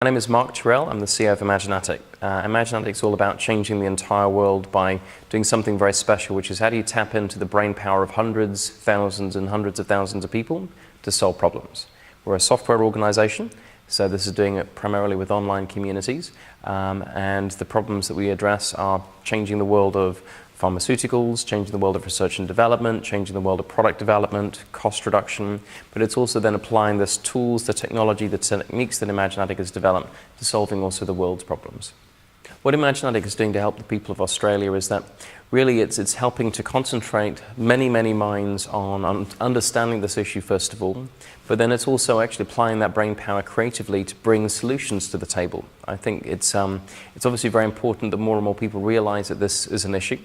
My name is Mark Turrell. I'm the CEO of Imaginatik. Imaginatik is all about changing the entire world by doing something very special, which is how do you tap into the brain power of hundreds, thousands and hundreds of thousands of people to solve problems. We're a software organization, so this is doing it primarily with online communities, and the problems that we address are changing the world of pharmaceuticals, changing the world of research and development, changing the world of product development, cost reduction, but it's also then applying the tools, the technology, the techniques that Imaginatik has developed to solving also the world's problems. What Imaginatik is doing to help the people of Australia is that really it's helping to concentrate many minds on understanding this issue first of all, but then it's also actually applying that brain power creatively to bring solutions to the table. I think it's obviously very important that more and more people realize that this is an issue.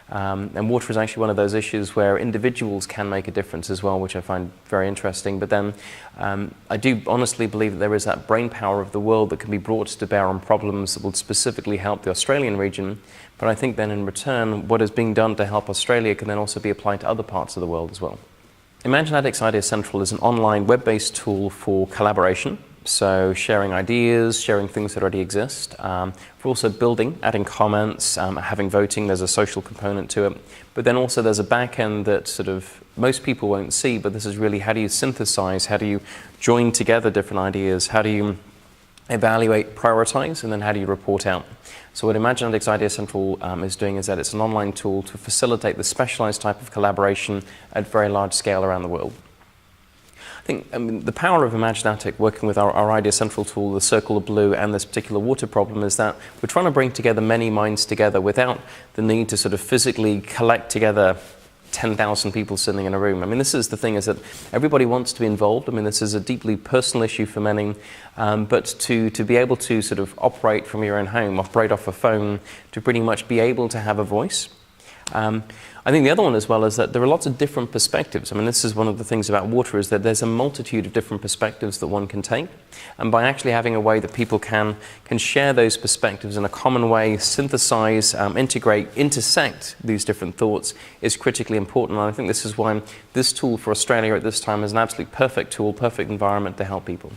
And water is actually one of those issues where individuals can make a difference as well, which I find very interesting. But then I do honestly believe that there is that brain power of the world that can be brought to bear on problems that will specifically help the Australian region. But I think then in return, what is being done to help Australia can then also be applied to other parts of the world as well. Imaginatik's Idea Central is an online web-based tool for collaboration. So sharing ideas, sharing things that already exist. We're also building, adding comments, having voting. There's a social component to it. But then also there's a back end that sort of most people won't see, but this is really how do you synthesize, how do you join together different ideas, how do you evaluate, prioritize, and then how do you report out. So what Imaginatik's Idea Central is doing is that it's an online tool to facilitate the specialized type of collaboration at very large scale around the world. I mean, the power of Imaginatik working with our Idea Central tool, the Circle of Blue, and this particular water problem is that we're trying to bring together many minds together without the need to sort of physically collect together 10,000 people sitting in a room. I mean, this is the thing, is that everybody wants to be involved. I mean, this is a deeply personal issue for many, but to be able to sort of operate from your own home, operate off a phone, to pretty much be able to have a voice. I think the other one as well is that there are lots of different perspectives. I mean, this is one of the things about water, is that there's a multitude of different perspectives that one can take. And by actually having a way that people can share those perspectives in a common way, synthesize, integrate, intersect these different thoughts is critically important. And I think this is why this tool for Australia at this time is an absolute perfect tool, perfect environment to help people.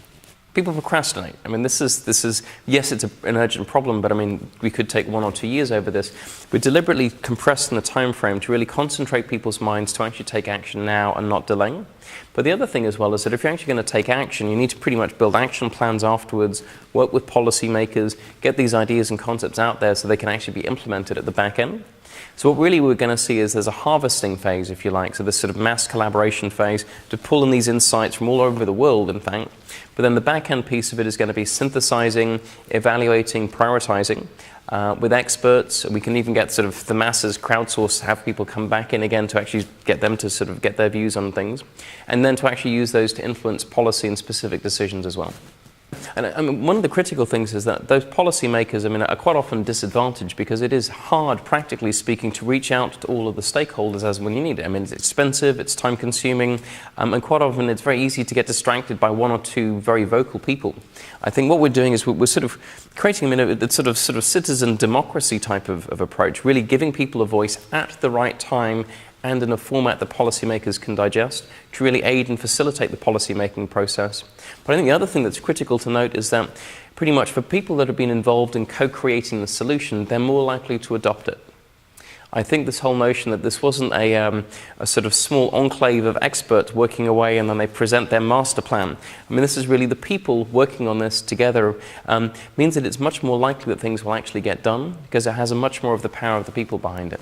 People procrastinate. I mean, this is yes, it's an urgent problem, but I mean, we could take 1 or 2 years over this. We're deliberately compressing the time frame to really concentrate people's minds to actually take action now and not delaying. But the other thing as well is that if you're actually going to take action, you need to pretty much build action plans afterwards, work with policymakers, get these ideas and concepts out there so they can actually be implemented at the back end. So what really we're going to see is there's a harvesting phase, if you like, so this sort of mass collaboration phase to pull in these insights from all over the world, in fact. But then the back-end piece of it is going to be synthesizing, evaluating, prioritizing with experts. We can even get sort of the masses crowdsourced, have people come back in again to actually get them to sort of get their views on things, and then to actually use those to influence policy and specific decisions as well. And I mean, one of the critical things is that those policymakers, I mean, are quite often disadvantaged because it is hard, practically speaking, to reach out to all of the stakeholders as when you need it. I mean, it's expensive, it's time-consuming, and quite often it's very easy to get distracted by 1 or 2 very vocal people. I think what we're doing is we're sort of creating a sort of citizen democracy type of approach, really giving people a voice at the right time and in a format that policymakers can digest to really aid and facilitate the policy-making process. But I think the other thing that's critical to note is that pretty much for people that have been involved in co-creating the solution, they're more likely to adopt it. I think this whole notion that this wasn't a sort of small enclave of experts working away and then they present their master plan. I mean, this is really the people working on this together, means that it's much more likely that things will actually get done because it has a much more of the power of the people behind it.